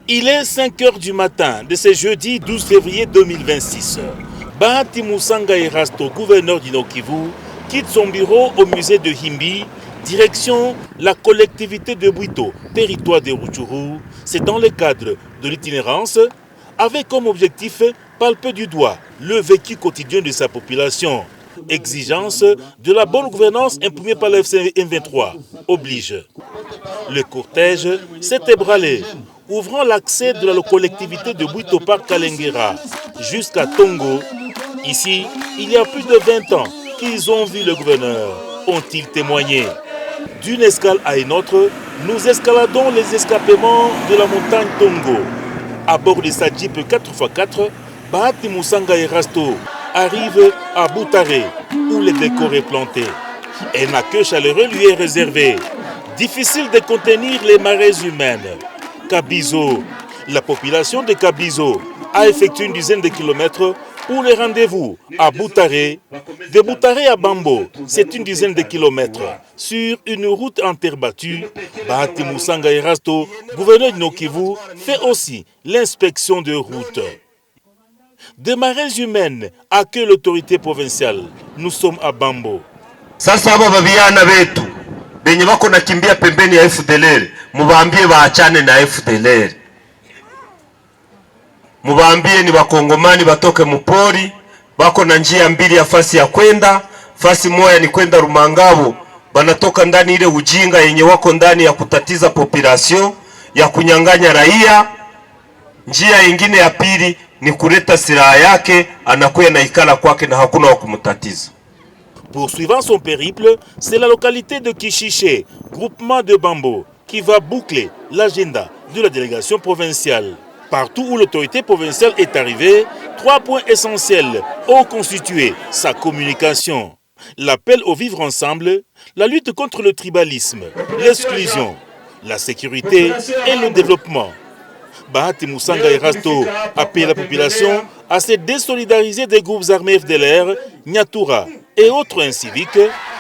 Il est 5 h du matin de ce jeudi 12 février 2026. Bahati Musanga Erasto, gouverneur du Nord Kivu, quitte son bureau au musée de Himbi, direction la collectivité de Bwito, territoire de Rutshuru. C'est dans le cadre de l'itinérance, avec comme objectif palper du doigt le vécu quotidien de sa population. Exigence de la bonne gouvernance imprimée par le FC M23 oblige. Le cortège s'est ébranlé, ouvrant l'accès de la collectivité de Bwito par Kalengera jusqu'à Tongo. Ici, il y a plus de 20 ans qu'ils ont vu le gouverneur, ont-ils témoigné. D'une escale à une autre, nous escaladons les escapements de la montagne Tongo. À bord de sa Jeep 4x4, Bahati Musanga Erasto arrive à Butare, où le décor est planté. Un accueil chaleureux lui est réservé. Difficile de contenir les marées humaines. Kabizo, la population de Kabizo a effectué une dizaine de kilomètres pour le rendez-vous à Butare. De Butare à Bambo, c'est une dizaine de kilomètres. Sur une route en terre battue, Bahati Musanga Erasto, gouverneur de Nord Kivu, fait aussi l'inspection de route. Des marées humaines accueillent l'autorité provinciale. Nous sommes à Bambo. Sasa abo babiana betu benye bako nakimbia pembeni ya FDLR, mubambie baachane na FDLR. Mubambie ni bakongomani batoke mupori, bako na njia mbili ya fasi ya kwenda, fasi moja ni kwenda Rumangabo, banatoka ndani ile ujinga yenye wako ndani ya kutatiza population, ya kunyang'anya raia. Njia ingine ya pili ni kuleta silaha yake, anakuya na ikala kwake na hakuna wa kumtatiza. Poursuivant son périple, c'est la localité de Kishiché, groupement de Bambo, qui va boucler l'agenda de la délégation provinciale. Partout où l'autorité provinciale est arrivée, 3 points essentiels ont constitué sa communication. L'appel au vivre ensemble, la lutte contre le tribalisme, l'exclusion, la sécurité et le développement. Bahati Musanga Erasto appelle la population à se désolidariser des groupes armés FDLR, Nyatura et autres inciviques.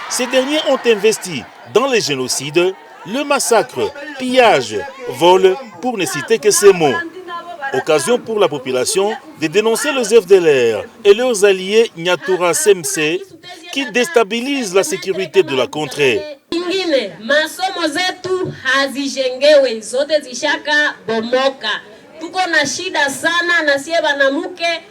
Ces derniers ont investi dans les génocides, le massacre, pillage, vol, pour ne citer que ces mots. Occasion pour la population de dénoncer les FDLR et leurs alliés Nyatura CMC qui déstabilisent la sécurité de la contrée. Masomo zetu hazijengewe, zote zishaka bomoka. Tuko na shida sana na sie banamuke,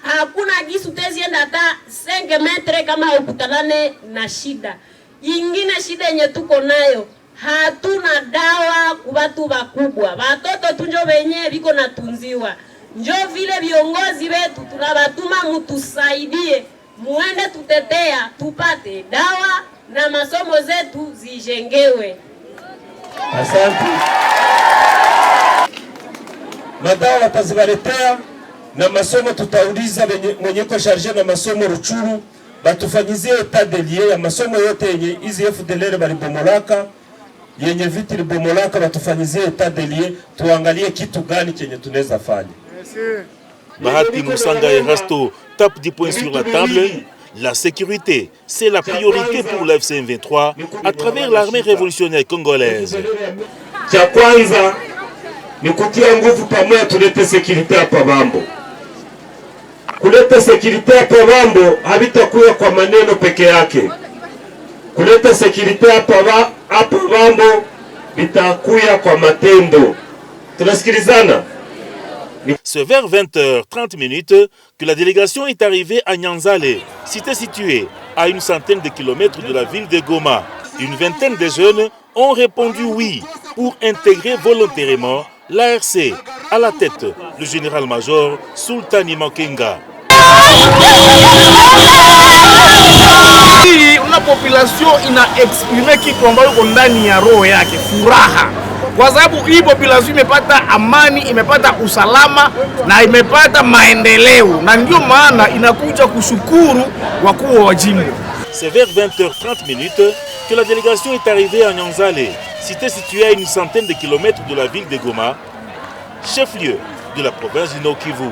hakuna gisu tezienda hata 5 metre kama ukutanane na shida. Ingine shida yenye tuko nayo, hatuna dawa kubatu bakubwa. Batoto tunjo benye biko natunziwa. Njo vile viongozi wetu tunabatuma mutusaidie, muende tutetea, tupate dawa na masomo zetu zijengewe. Asante. Madawa watazibaletea na masomo tutauliza mwenye ko charge na masomo Rutshuru batufanyizie etat de lieu ya masomo yote yenye hizi FDLR balibomolaka, yenye viti libomolaka, batufanyizie etat de lieu, tuangalie kitu gani chenye tunaweza fanya. Bahati Musanga Erasto tape des points sur la table. La sécurité, c'est la priorité pour le FC M23 à travers l'armée révolutionnaire congolaise. Cha kwanza ni kutia nguvu pamoja tulete sécurité hapa Bambo. Kuleta sécurité hapa Bambo habitakuwa kwa maneno peke yake. Kuleta sécurité hapa Bambo bitakuwa kwa matendo. Tunasikilizana? C'est vers 20h30 que la délégation est arrivée à Nyanzale, cité située à une centaine de kilomètres de la ville de Goma. Une vingtaine de jeunes ont répondu oui pour intégrer volontairement l'ARC, à la tête le général-major Sultani Makenga. La population ina exprimé kitu ambayo iko ndani ya roho yake, furaha. Kwa sababu hii population imepata amani, imepata usalama na imepata maendeleo, na ndio maana inakuja kushukuru wakuu wa jimbo. C'est vers 20h30 que la délégation est arrivée à Nyanzale, cité située à une centaine de kilomètres de la ville de Goma, chef-lieu de la province du Nord Kivu.